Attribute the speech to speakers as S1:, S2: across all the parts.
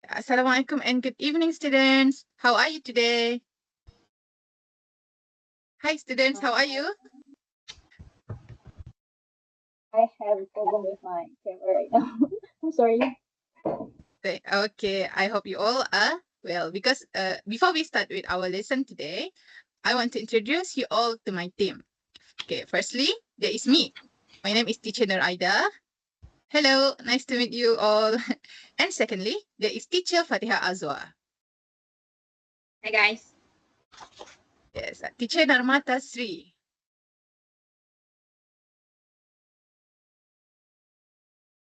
S1: Assalamualaikum and good evening, students. How are you today? Hi, students. How are you?
S2: I have a problem with my camera right now. I'm sorry.
S1: Okay, I hope you all are well. Because before we start with our lesson today, I want to introduce you all to my team. Okay, firstly, there is me. My name is Teacher Nuraida. Hello, nice to meet you all. And secondly, there is Teacher Fatiha Azwa.
S2: Hi guys.
S1: Yes, Teacher Narmata Sri.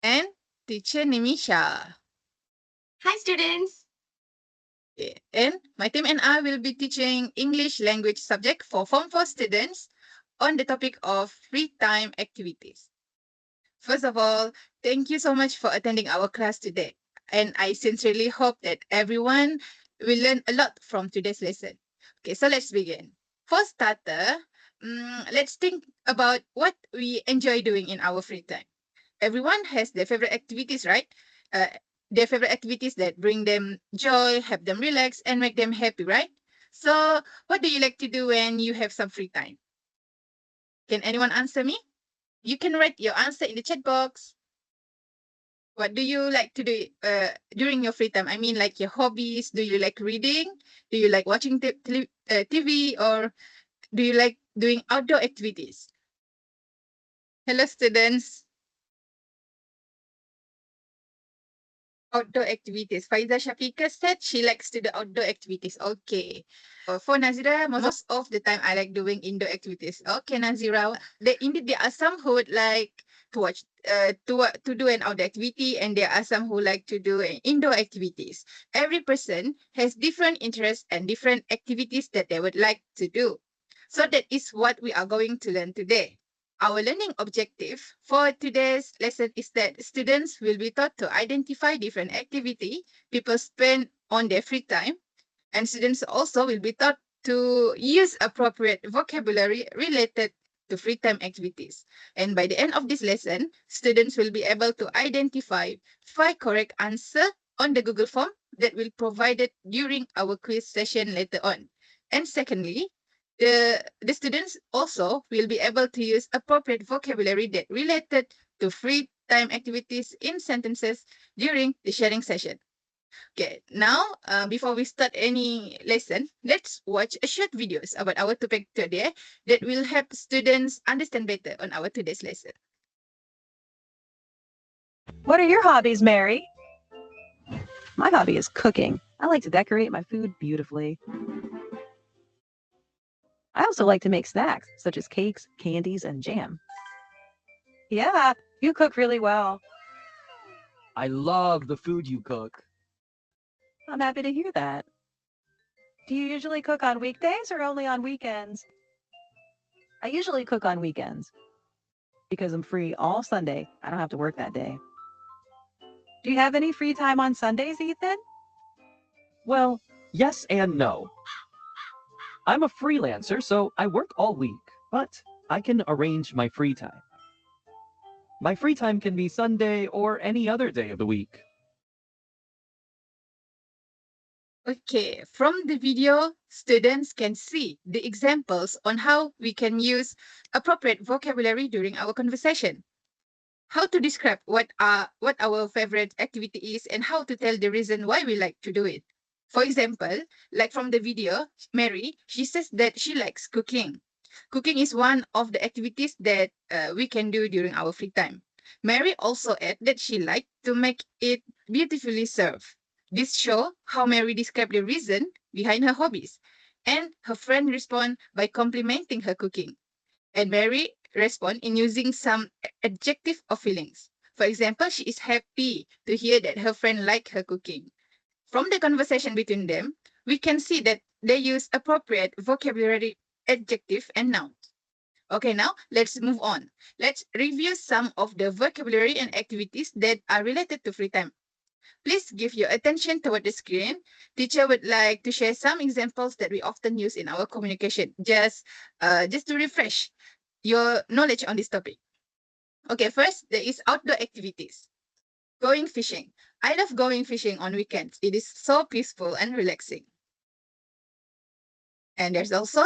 S1: And Teacher Nimisha.
S3: Hi, students.
S1: Okay. And my team and I will be teaching English language subject for Form 4 students on the topic of free time activities. First of all, thank you so much for attending our class today. And I sincerely hope that everyone will learn a lot from today's lesson. Okay, so let's begin. For starter, let's think about what we enjoy doing in our free time. Everyone has their favorite activities, right? Uh, their favorite activities that bring them joy, help them relax, and make them happy, right? So, what do you like to do when you have some free time? Can anyone answer me? You can write your answer in the chat box. What do you like to do during your free time? I mean, like your hobbies. Do you like reading? Do you like watching TV? Or do you like doing outdoor activities? Hello, students. Outdoor activities. Faiza Shafiqa said she likes to do outdoor activities. Okay. For Nazira, most of the time I like doing indoor activities. Okay, Nazira. Indeed, there are some who would like to watch, to do an outdoor activity, and there are some who like to do indoor activities. Every person has different interests and different activities that they would like to do. So that is what we are going to learn today. Our learning objective for today's lesson is that students will be taught to identify different activity people spend on their free time, and students also will be taught to use appropriate vocabulary related to free time activities. And by the end of this lesson, students will be able to identify 5 correct answers on the Google form that will be provided during our quiz session later on. And secondly, the students also will be able to use appropriate vocabulary that related to free time activities in sentences during the sharing session. Okay, now before we start any lesson, let's watch a short videos about our topic today that will help students understand better on our today's lesson.
S4: What are your hobbies, Mary? My hobby is cooking. I like to decorate my food beautifully. I also like to make snacks, such as cakes, candies, and jam. Yeah, you cook really well.
S5: I love the food you cook.
S4: I'm happy to hear that. Do you usually cook on weekdays or only on weekends? I usually cook on weekends because I'm free all Sunday. I don't have to work that day. Do you have any free time on Sundays, Ethan?
S5: Well, yes and no. I'm a freelancer, so I work all week, but I can arrange my free time. My free time can be Sunday or any other day of the week.
S1: Okay, from the video, students can see the examples on how we can use appropriate vocabulary during our conversation. How to describe what our favorite activity is and how to tell the reason why we like to do it. For example, like from the video, Mary, she says that she likes cooking. Cooking is one of the activities that we can do during our free time. Mary also added that she liked to make it beautifully served. This shows how Mary described the reason behind her hobbies. And her friend respond by complimenting her cooking. And Mary respond in using some adjective or feelings. For example, she is happy to hear that her friend like her cooking. From the conversation between them, we can see that they use appropriate vocabulary, adjective, and nouns. Okay, now let's move on. Let's review some of the vocabulary and activities that are related to free time. Please give your attention toward the screen. Teacher would like to share some examples that we often use in our communication, just to refresh your knowledge on this topic. Okay, first, there is outdoor activities. Going fishing. I love going fishing on weekends. It is so peaceful and relaxing. And there's also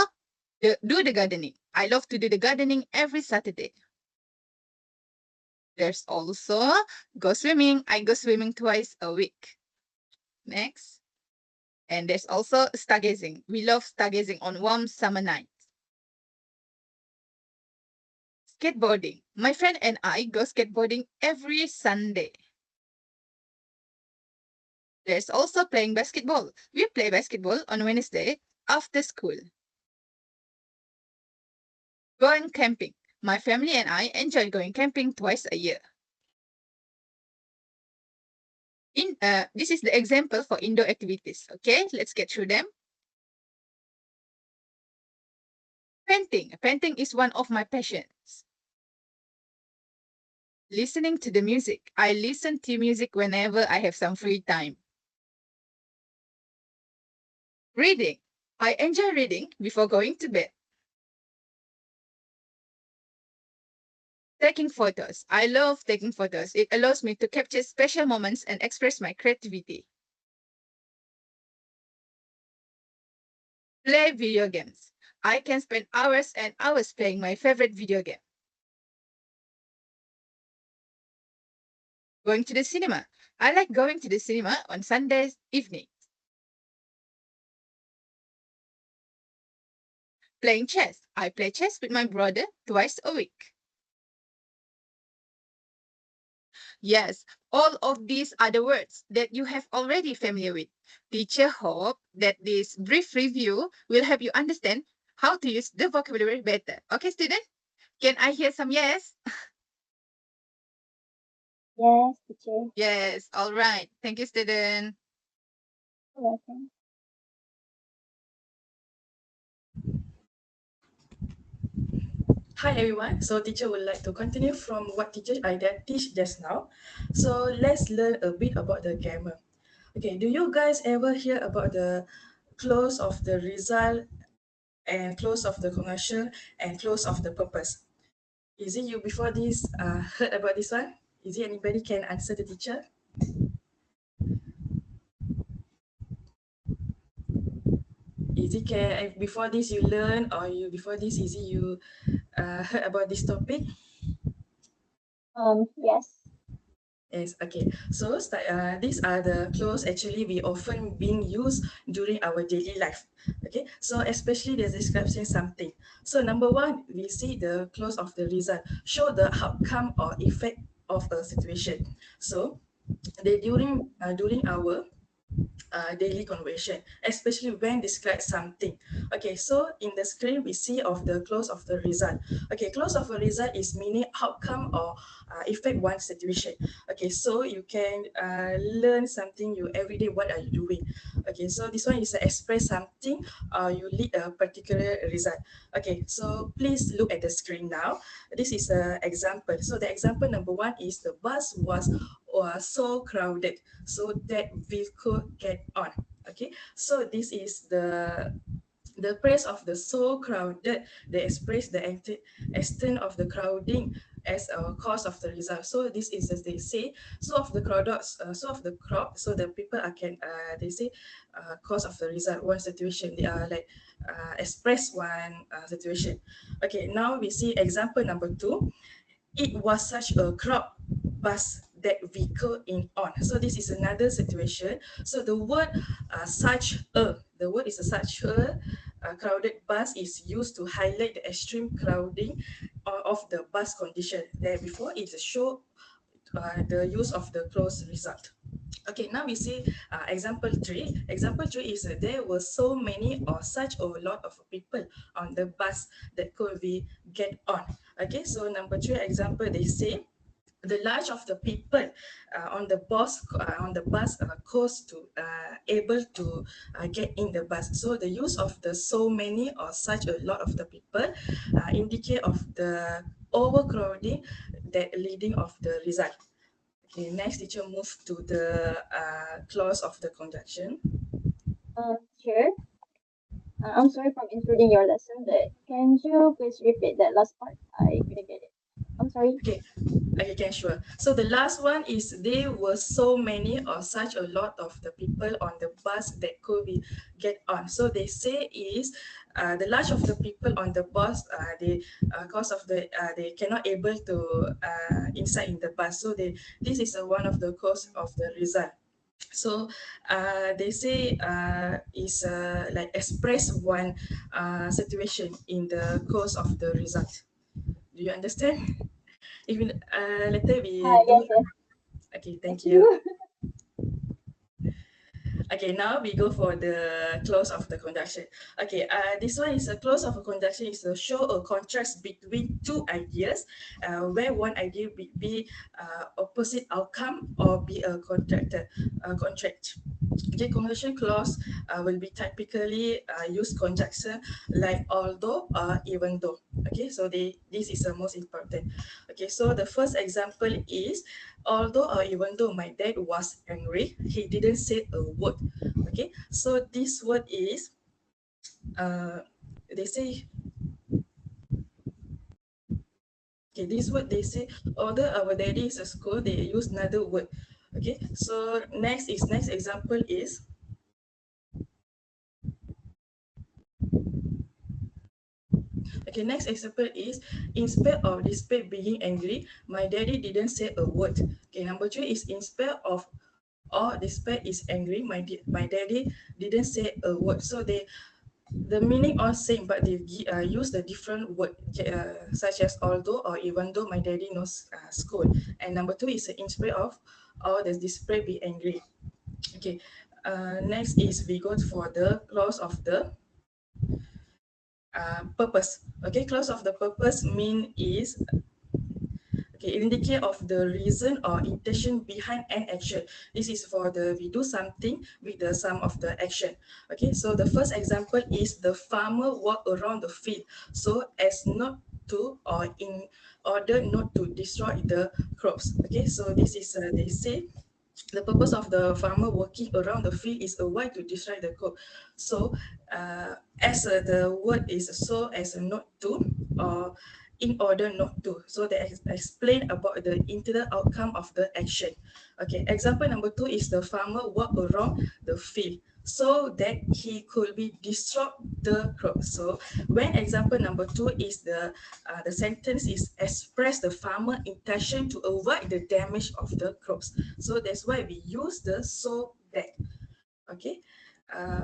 S1: do the gardening. I love to do the gardening every Saturday. There's also go swimming. I go swimming twice a week. Next. And there's also stargazing. We love stargazing on warm summer nights. Skateboarding. My friend and I go skateboarding every Sunday. There's also playing basketball. We play basketball on Wednesday after school. Going camping. My family and I enjoy going camping twice a year. This is the example for indoor activities. Okay, let's get through them. Painting. Painting is one of my passions. Listening to the music. I listen to music whenever I have some free time. Reading. I enjoy reading before going to bed. Taking photos. I love taking photos. It allows me to capture special moments and express my creativity. Play video games. I can spend hours and hours playing my favorite video game. Going to the cinema. I like going to the cinema on Sundays evening. Playing chess. I play chess with my brother twice a week. Yes, all of these are the words that you have already familiar with. Teacher hope that this brief review will help you understand how to use the vocabulary better. Okay, student? Can I hear some yes?
S2: Yes, teacher.
S1: Yes, all right. Thank you, student.
S2: You're welcome.
S6: Hi everyone, so teacher would like to continue from what teacher Aida teach just now. So let's learn a bit about the grammar. Okay, do you guys ever hear about the close of the result and close of the conjunction and close of the purpose? Is it you before this heard about this one? Is it anybody can answer the teacher? Is it can before this you learn or you before this is it you heard about this topic?
S2: Yes.
S6: Yes, okay. So these are the clothes actually we often being used during our daily life. Okay, so especially the describing something. So number one, we see the close of the result, show the outcome or effect of a situation. So they during our daily conversation, especially when describe something. Okay, so in the screen we see of the close of the result. Okay, close of a result is meaning outcome or affect one situation. Okay, so you can learn something you every day. What are you doing? Okay, so this one is express something. You lead a particular result. Okay, so please look at the screen now. This is an example. So the example number one is the bus was so crowded so that we could get on. Okay, so this is the praise of the so crowded. They express the extent of the crowding as a cause of the result. So this is as they say, so of the so of the crowd, so the people are can they say cause of the result one situation. They are like express one situation. Okay, now we see example number two. It was such a crowd bus that vehicle in on. So this is another situation. So the word the word is a such a crowded bus is used to highlight the extreme crowding of the bus condition. There before it's a show the use of the close result. Okay, now we see example three. Example three is there were so many or such a lot of people on the bus that could be get on. Okay, so number three example, they say the large of the people on the bus caused to able to get in the bus. So the use of the so many or such a lot of the people indicate of the overcrowding that leading of the result. Okay, next teacher move to the clause of the conjunction.
S2: Teacher, I'm sorry for intruding your lesson, but can you please repeat that last part? I couldn't get it. I'm sorry.
S6: Okay, Okay, can sure. So the last one is there were so many or such a lot of the people on the bus that could be get on. So they say is the large of the people on the bus they cause of the they cannot able to inside in the bus. So they this is one of the cause of the result. So they say is like express one situation in the course of the result. Do you understand? Even later we do.
S2: Yes, yes.
S6: Okay,
S2: Thank
S6: thank you.
S2: you.
S6: Okay, now we go for the close of the conjunction. Okay, this one is a close of a conjunction is to show a contrast between two ideas, where one idea be opposite outcome or be a contract. Okay, conjunction clause will be typically use conjunction like although or even though. Okay, so this is the most important. Okay, so the first example is although or even though my dad was angry, he didn't say a word. Okay, so this word is they say okay, this word they say although our daddy is a school, they use another word. Okay, so next example is okay, next example is instead of despite being angry, my daddy didn't say a word. Okay, number three is instead of or despite is angry, my daddy didn't say a word. So they the meaning are same, but they use the different word such as although or even though my daddy knows school. And number two is instead of or the display be angry. Okay. Next is we go for the clause of the purpose. Okay, clause of the purpose mean is okay, indicate of the reason or intention behind an action. This is for the we do something with the sum of the action. Okay, so the first example is the farmer walk around the field so as not to or in order not to destroy the crops. Okay, so this is they say the purpose of the farmer working around the field is a way to destroy the crop. So as the word is so as a not to or in order not to. So they explain about the intended outcome of the action. Okay, example number two is the farmer walk around the field so that he could be destroy the crop. So when example number two is the sentence is express the farmer intention to avoid the damage of the crops. So that's why we use the so that. Okay,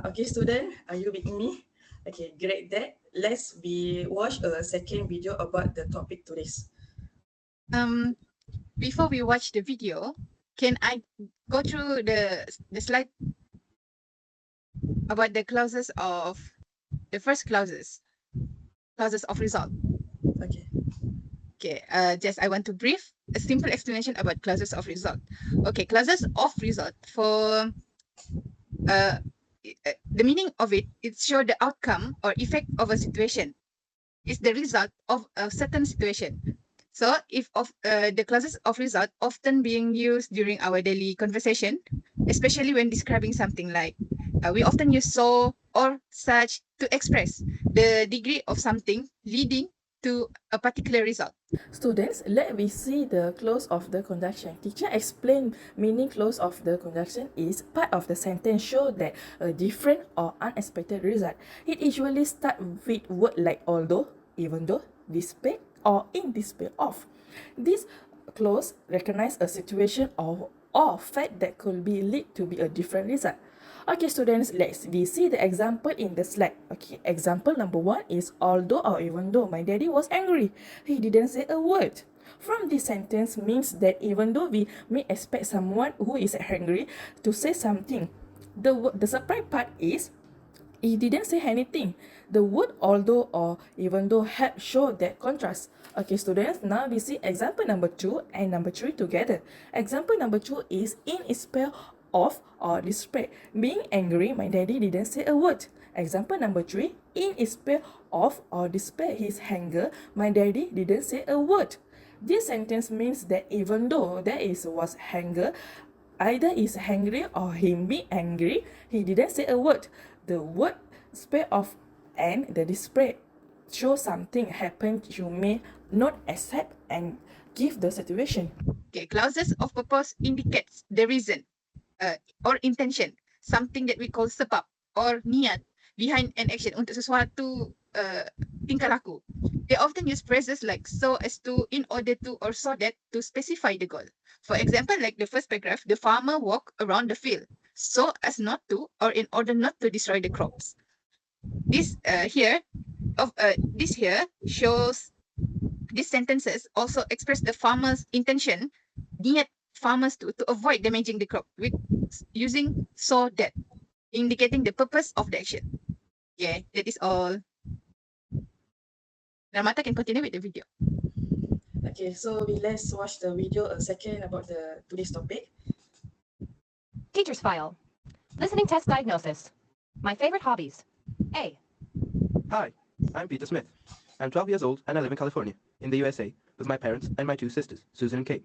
S6: okay, student, are you with me? Okay, great. That let's be watch a second video about the topic today's.
S1: Before we watch the video, can I go through the slide about the clauses of the first clauses of result?
S6: Okay.
S1: Okay, just I want to brief a simple explanation about clauses of result. Okay, clauses of result for the meaning of it show the outcome or effect of a situation. It's the result of a certain situation. So if of the clauses of result often being used during our daily conversation, especially when describing something like we often use so or such to express the degree of something leading to a particular result.
S6: Students, let me see the clause of the conjunction. Teacher explained meaning clause of the conjunction is part of the sentence show that a different or unexpected result. It usually starts with word like although, even though, despite, or in despite of. This clause recognize a situation or fact that could be lead to be a different result. Okay, students, let's we see the example in the slide. Okay, example number one is although or even though my daddy was angry, he didn't say a word. From this sentence means that even though we may expect someone who is angry to say something, the surprise part is he didn't say anything. The word although or even though help show that contrast. Okay, students, now we see example number 2 and number 3 together. Example number 2 is in spell of or despite. Being angry, my daddy didn't say a word. Example number 3, in spell of or despite his anger, my daddy didn't say a word. This sentence means that even though there was anger, either is angry or him be angry, he didn't say a word. The word spare of and the display show something happened you may not accept and Give the situation.
S1: Okay, clauses of purpose indicates the reason or intention, something that we call sebab or niat behind an action untuk sesuatu tingkah laku. They often use phrases like so as to, in order to, or so that to specify the goal. For example, like the first paragraph, the farmer walked around the field so as not to, or in order not to destroy the crops. This here shows these sentences also express the farmer's intention, niat farmers to avoid damaging the crop with using so that, indicating the purpose of the action. Yeah, that is all. Ramata can continue with the video.
S6: Okay, so let's watch the video a second about the today's topic.
S3: Teacher's file. Listening test diagnosis. My favorite hobbies. A.
S7: Hi, I'm Peter Smith. I'm 12 years old and I live in California, in the USA, with my parents and my two sisters, Susan and Kate.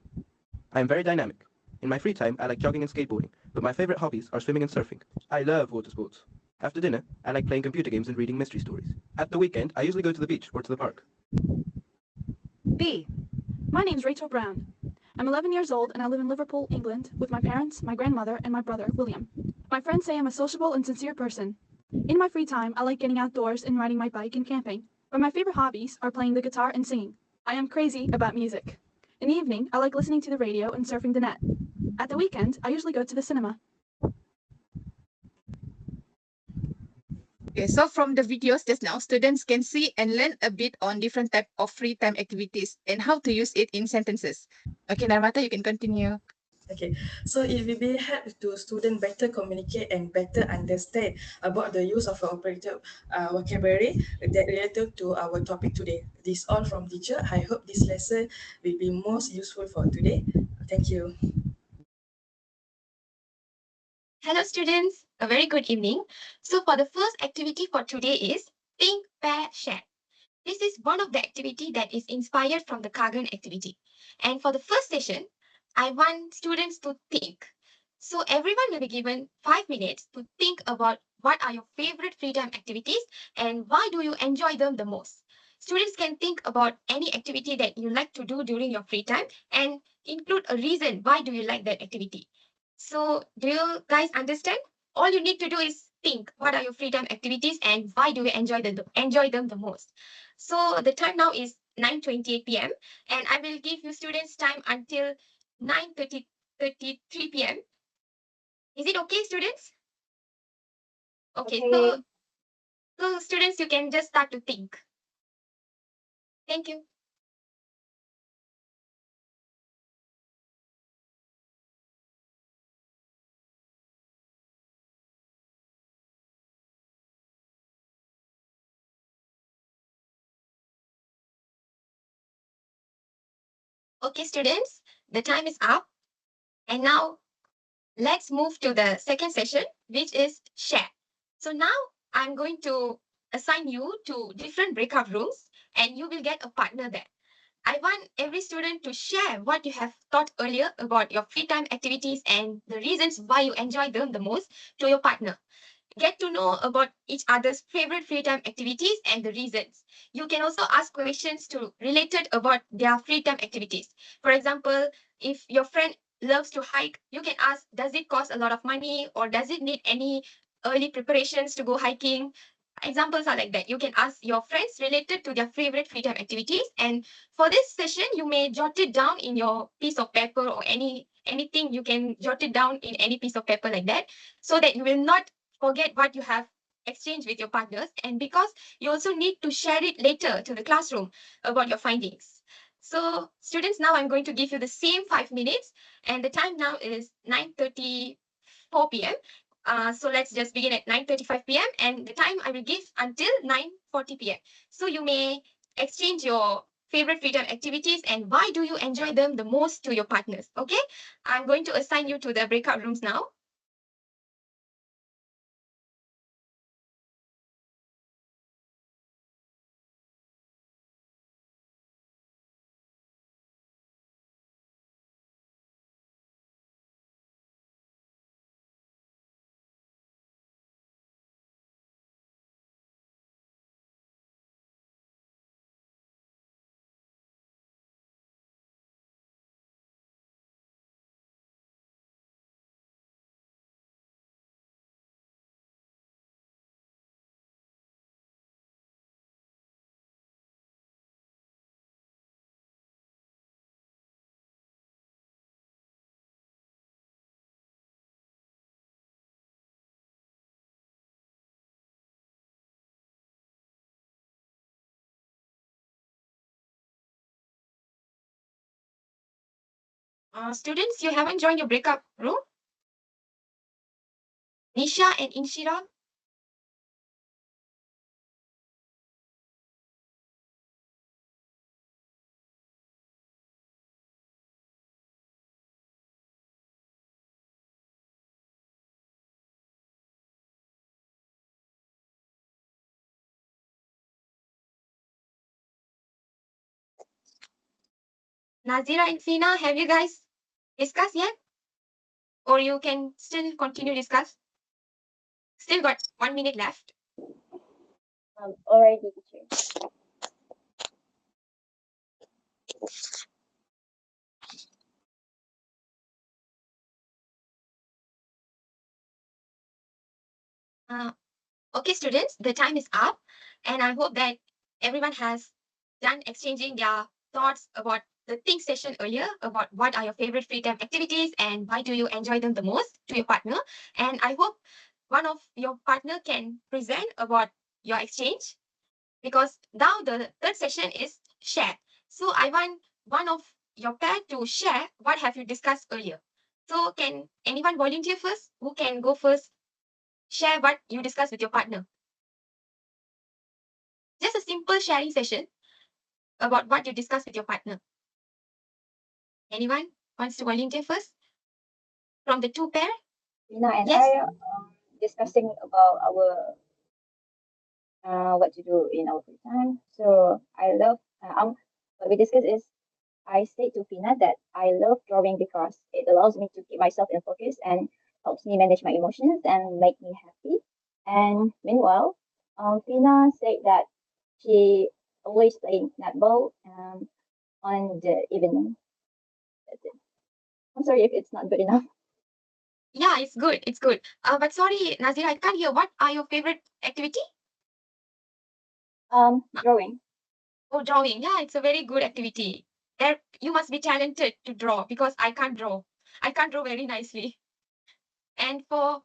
S7: I am very dynamic. In my free time, I like jogging and skateboarding, but my favorite hobbies are swimming and surfing. I love water sports. After dinner, I like playing computer games and reading mystery stories. At the weekend, I usually go to the beach or to the park.
S3: B.
S8: My name's Rachel Brown. I'm 11 years old and I live in Liverpool, England, with my parents, my grandmother, and my brother, William. My friends say I'm a sociable and sincere person. In my free time, I like getting outdoors and riding my bike and camping. But my favorite hobbies are playing the guitar and singing. I am crazy about music. In the evening, I like listening to the radio and surfing the net. At the weekend, I usually go to the cinema.
S1: Okay, so from the videos just now, students can see and learn a bit on different type of free time activities and how to use it in sentences. Okay, Narmata, you can continue.
S6: Okay, so it will be help to student better communicate and better understand about the use of operative vocabulary that related to our topic today. This all from teacher. I hope this lesson will be most useful for today. Thank you.
S3: Hello students, a very good evening. So for the first activity for today is Think, Pair, Share. This is one of the activity that is inspired from the Kagan activity. And for the first session, I want students to think. So everyone will be given 5 minutes to think about what are your favorite free time activities and why do you enjoy them the most. Students can think about any activity that you like to do during your free time and include a reason why do you like that activity. So do you guys understand? All you need to do is think what are your free time activities and why do you enjoy them the most. So the time now is 9:28 p.m. and I will give you students time until 9:33 p.m. Is it okay, students? Okay,
S2: Okay.
S3: so students, you can just start to think. Thank you. Okay, students, the time is up. And now let's move to the second session, which is share. So now I'm going to assign you to different breakout rooms and you will get a partner there. I want every student to share what you have thought earlier about your free time activities and the reasons why you enjoy them the most to your partner. Get to know about each other's favorite free time activities and the reasons. You can also ask questions to related about their free time activities. For example, if your friend loves to hike, you can ask, does it cost a lot of money or does it need any early preparations to go hiking? Examples are like that. You can ask your friends related to their favorite free time activities. And for this session, you may jot it down in your piece of paper or anything you can jot it down in any piece of paper like that so that you will not forget what you have exchanged with your partners, and because you also need to share it later to the classroom about your findings. So students, now I'm going to give you the same 5 minutes and the time now is 9:34 p.m. So let's just begin at 9:35 p.m. and the time I will give until 9:40 p.m. So you may exchange your favorite free time activities and why do you enjoy them the most to your partners. Okay, I'm going to assign you to the breakout rooms now. Students, you haven't joined your breakup room? Nisha and Inshira? Nazira and Sina, have you guys discussed yet? Or you can still continue discuss? Still got 1 minute left.
S2: Already, teacher.
S3: Okay, students, the time is up, and I hope that everyone has done exchanging their thoughts about the think session earlier about what are your favorite free time activities and why do you enjoy them the most to your partner. And I hope one of your partner can present about your exchange because now the third session is share. So I want one of your pair to share what have you discussed earlier. So can anyone volunteer first? Who can go first? Share what you discussed with your partner. Just a simple sharing session about what you discussed with your partner. Anyone wants to volunteer first? From the two pair?
S2: Rina and
S3: Yes.
S2: I discussing about our what to do in our free time. So I love what we discussed is I say to Fina that I love drawing because it allows me to keep myself in focus and helps me manage my emotions and make me happy. And meanwhile, Fina said that she always playing netball on the evening. That's it. I'm sorry if it's not good enough.
S3: Yeah, it's good. It's good. But sorry, Nazira, I can't hear. What are your favorite activity?
S2: Drawing.
S3: Oh, drawing. Yeah, it's a very good activity. There, you must be talented to draw because I can't draw. I can't draw very nicely. And for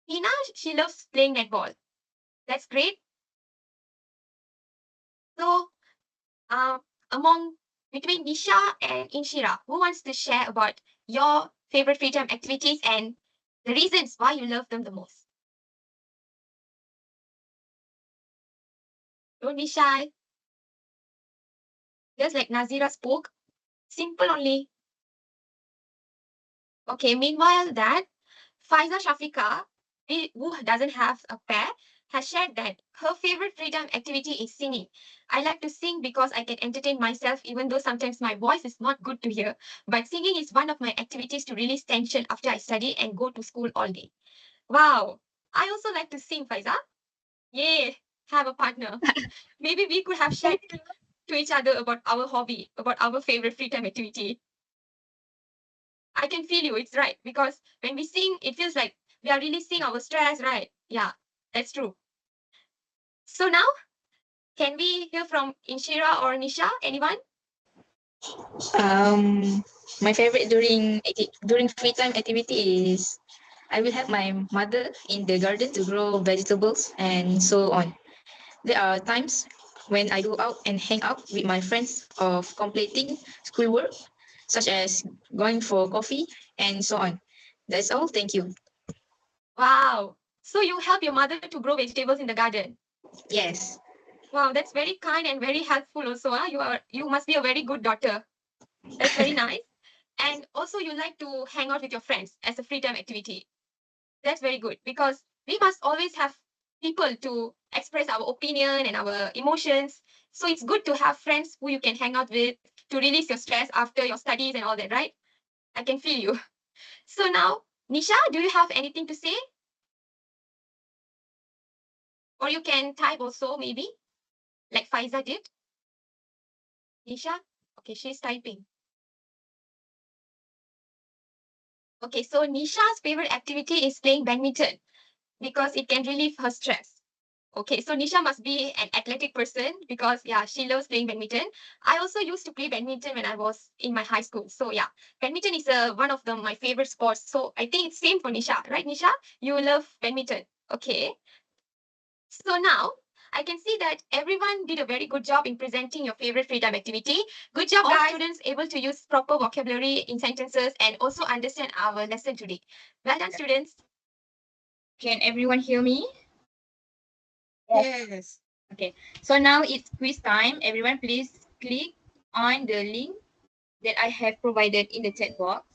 S3: Tina, she loves playing netball. That's great. So, uh, among between Nisha and Inshira, who wants to share about your favorite free time activities and the reasons why you love them the most? Don't be shy. Just like Nazira spoke, simple only. Okay, meanwhile that Faiza Shafika, who doesn't have a pair, has shared that her favorite free time activity is singing. I like to sing because I can entertain myself even though sometimes my voice is not good to hear. But singing is one of my activities to release tension after I study and go to school all day. Wow. I also like to sing, Faiza. Yay, have a partner. Maybe we could have shared to each other about our hobby, about our favorite free time activity. I can feel you, it's right. Because when we sing, it feels like we are releasing our stress, right? Yeah, that's true. So now, can we hear from Inshira or Nisha? Anyone?
S9: My favorite during free time activity is I will help my mother in the garden to grow vegetables and so on. There are times when I go out and hang out with my friends of completing schoolwork, such as going for coffee and so on. That's all. Thank you.
S3: Wow. So you help your mother to grow vegetables in the garden.
S9: Yes.
S3: Wow, that's very kind and very helpful also. Huh? You must be a very good daughter. That's very nice. And also you like to hang out with your friends as a free time activity. That's very good because we must always have people to express our opinion and our emotions. So it's good to have friends who you can hang out with to release your stress after your studies and all that, right? I can feel you. So now, Nisha, do you have anything to say? Or you can type also, maybe, like Faiza did. Nisha? Okay, she's typing. Okay, so Nisha's favorite activity is playing badminton because it can relieve her stress. Okay, so Nisha must be an athletic person because yeah, she loves playing badminton. I also used to play badminton when I was in my high school. So yeah, badminton is one of my favorite sports. So I think it's same for Nisha, right, Nisha? You love badminton. Okay. So now I can see that everyone did a very good job in presenting your favorite free time activity. Good job,
S1: All
S3: guys.
S1: students
S3: Able to use proper vocabulary in sentences and also understand our lesson today. Well done, students. Can everyone hear me?
S1: Yes.
S3: Okay, so now it's quiz time. Everyone, please click on the link that I have provided in the chat box,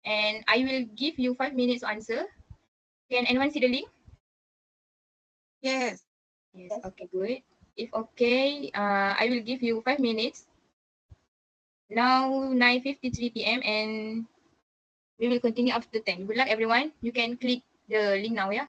S3: and I will give you 5 minutes to answer. Can anyone see the link?
S1: Yes.
S3: Yes. Okay, good. If okay, I will give you 5 minutes. Now 9:53 p.m. and we will continue after 10. Good luck, everyone. You can click the link now, yeah.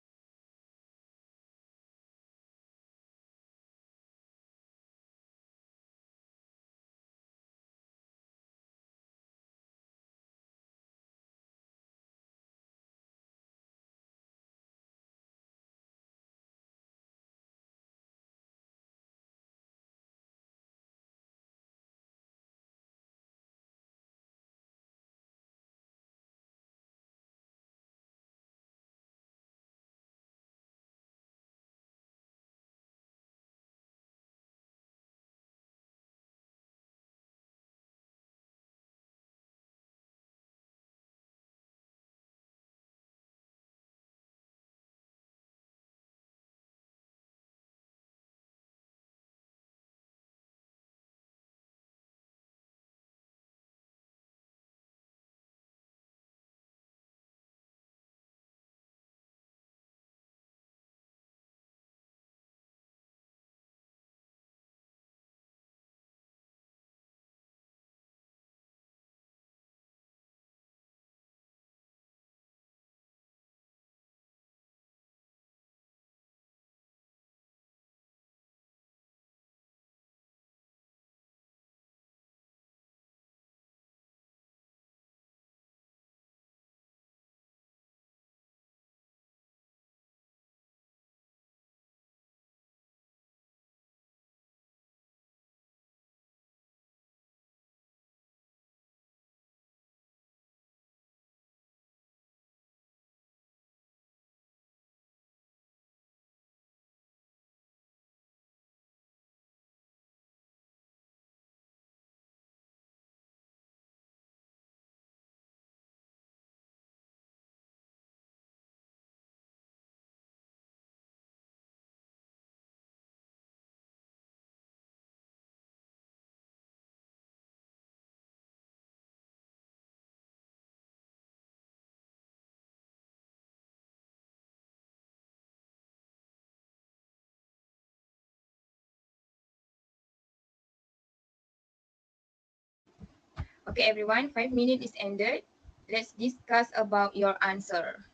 S3: Okay, everyone, 5 minutes is ended. Let's discuss about your answer.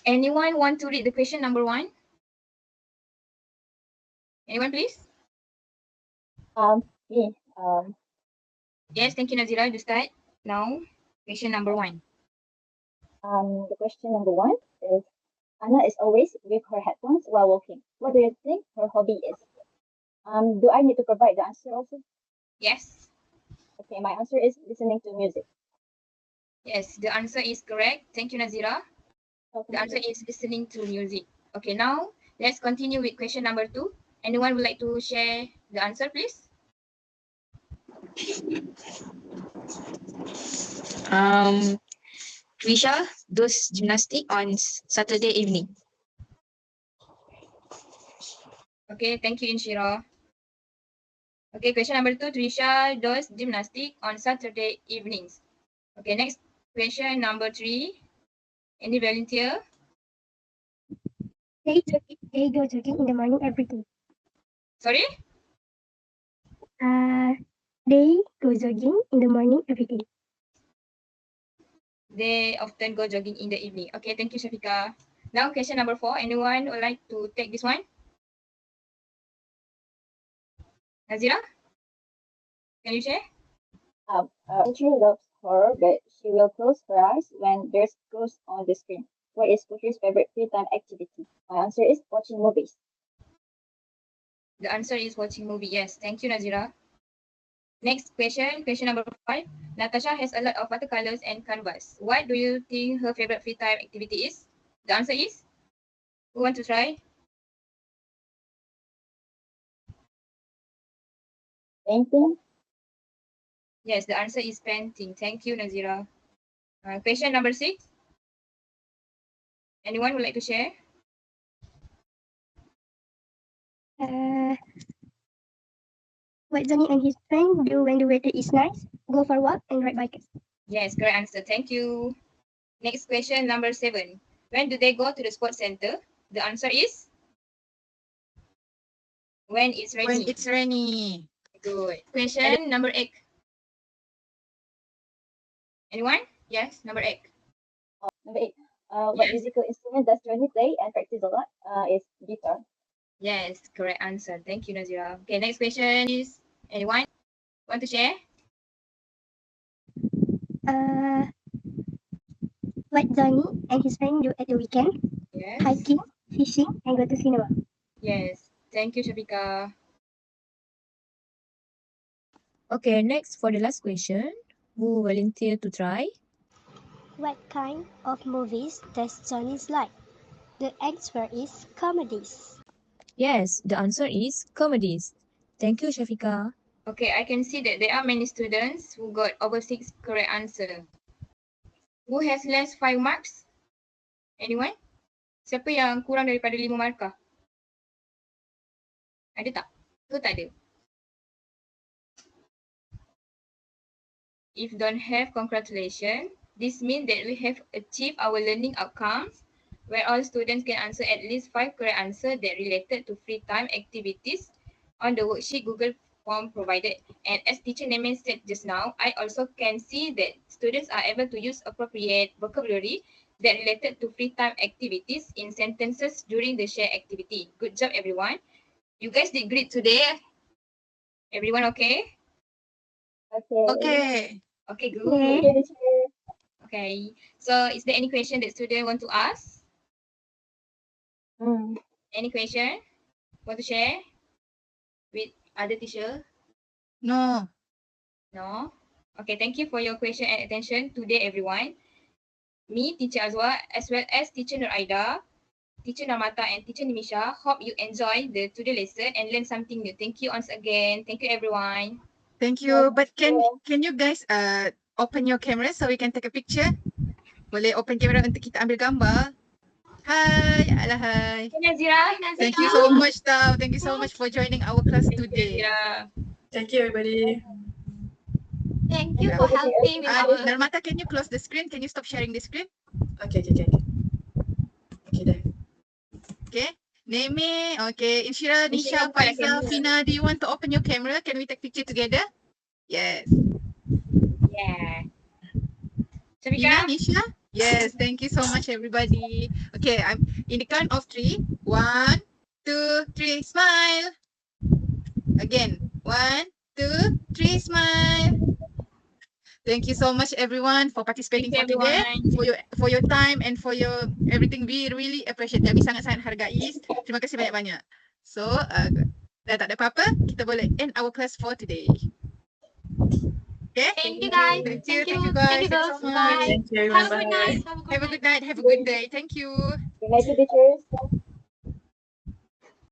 S3: Anyone want to read the question number 1? Anyone, please?
S2: Me.
S3: Yes, thank you, Nazira. You start now. Question number 1.
S2: The question number 1 is Anna is always with her headphones while walking. What do you think her hobby is? Do I need to provide the answer also?
S3: Yes.
S2: Okay, my answer is listening to music.
S3: Yes, the answer is correct. Thank you, Nazira.
S2: Okay.
S3: The answer is listening to music. Okay, now let's continue with question number 2. Anyone would like to share the answer, please?
S9: Trisha does gymnastic on Saturday evening.
S3: Okay, thank you, Inshira. Okay, question number 2. Trisha does gymnastic on Saturday evenings. Okay, next question number 3. Any volunteer?
S10: They go jogging in the morning every day.
S3: Sorry?
S10: They go jogging in the morning every day.
S3: They often go jogging in the evening. Okay, thank you, Shafika. Now, question number 4. Anyone would like to take this one? Nazira? Can you share?
S2: Putri loves horror, but she will close her eyes when there's ghosts on the screen. What is Putri's favorite free time activity? My answer is watching movies.
S3: The answer is watching movie. Yes, thank you, Nazira. Next question, question number 5. Natasha has a lot of watercolors and canvas. What do you think her favorite free time activity is? The answer is? Who want to try?
S2: Painting.
S3: Yes, the answer is painting. Thank you, Nazira. Question number 6. Anyone would like to share?
S10: What Johnny and his friend do when the weather is nice? Go for a walk and ride bikes.
S3: Yes, correct answer. Thank you. Next question, number 7. When do they go to the sports center? The answer is when it's rainy.
S1: When it's rainy.
S3: Good. Question number 8. Anyone? Yes, number 8.
S2: Number 8. What
S3: Yes.
S2: musical instrument does Johnny play and practice a lot? Is guitar.
S3: Yes, correct answer. Thank you, Nazira. Okay, next question is anyone want to share?
S10: What Johnny and his friend do at the weekend?
S3: Yes.
S10: Hiking, fishing, and go to cinema.
S3: Yes. Thank you, Shabika. Okay, next for the last question. Who volunteer to try?
S10: What kind of movies does Johnny like? The answer is comedies.
S3: Yes, the answer is comedies. Thank you, Shafika. Okay, I can see that there are many students who got over 6 correct answer. Who has less 5 marks? Anyone? Siapa yang kurang daripada 5 markah? Ada tak? Ke tak ada? If don't have, congratulations. This means that we have achieved our learning outcomes where all students can answer at least 5 correct answers that related to free time activities on the worksheet Google form provided. And as teacher Nemen said just now, I also can see that students are able to use appropriate vocabulary that related to free time activities in sentences during the share activity. Good job, everyone. You guys did great today. Everyone okay?
S2: Okay.
S1: Okay.
S3: Okay, good.
S2: Okay, teacher.
S3: Okay. So is there any question that student want to ask? Any question? Want to share with other teacher?
S1: No.
S3: No? Okay, thank you for your question and attention today, everyone. Me, Teacher Azwa, as well as Teacher Nur Aida, Teacher Namata, and Teacher Nimisha, hope you enjoy the today lesson and learn something new. Thank you once again. Thank you, everyone.
S1: Thank you. But can you guys open your camera so we can take a picture? Boleh open kamera untuk kita ambil gambar. Hi, ala hi.
S3: Hey, Nazira.
S1: Thank you so much, Tao. Thank you so much for joining our class
S3: Thank you,
S1: today.
S3: Nazira.
S6: Thank you, everybody.
S3: Thank you for helping with our...
S1: Narmata, can you close the screen? Can you stop sharing the screen?
S6: Okay. Okay, dah.
S1: Okay. Neme, okay. Inshira,
S3: Inshira,
S1: Nisha,
S3: buka lah
S1: Faiza,
S3: kamera.
S1: Fina, do you want to open your camera? Can we take picture together? Yes.
S3: Yeah.
S1: Fina,
S3: Shabika?
S1: Nisha? Yes, thank you so much, everybody. Okay, I'm in the count of 3. 1, 2, 3, smile. Again, 1, 2, 3, smile. Thank you so much, everyone, for participating
S3: Thank you,
S1: for today,
S3: everyone.
S1: for your time and for your everything. We really appreciate. Kami sangat-sangat hargai. Terima kasih banyak-banyak. So, dah tak ada apa-apa, kita boleh end our class for today. Okay?
S3: Thank you, guys.
S1: Thank you,
S3: Thank you.
S1: guys.
S3: Thank you,
S1: Thank you so
S3: girls.
S1: much.
S3: Bye.
S6: Thank you,
S3: Have a
S6: everyone.
S3: good night.
S1: Have a good night. Have a good day. Thank you.
S2: Good night, teachers.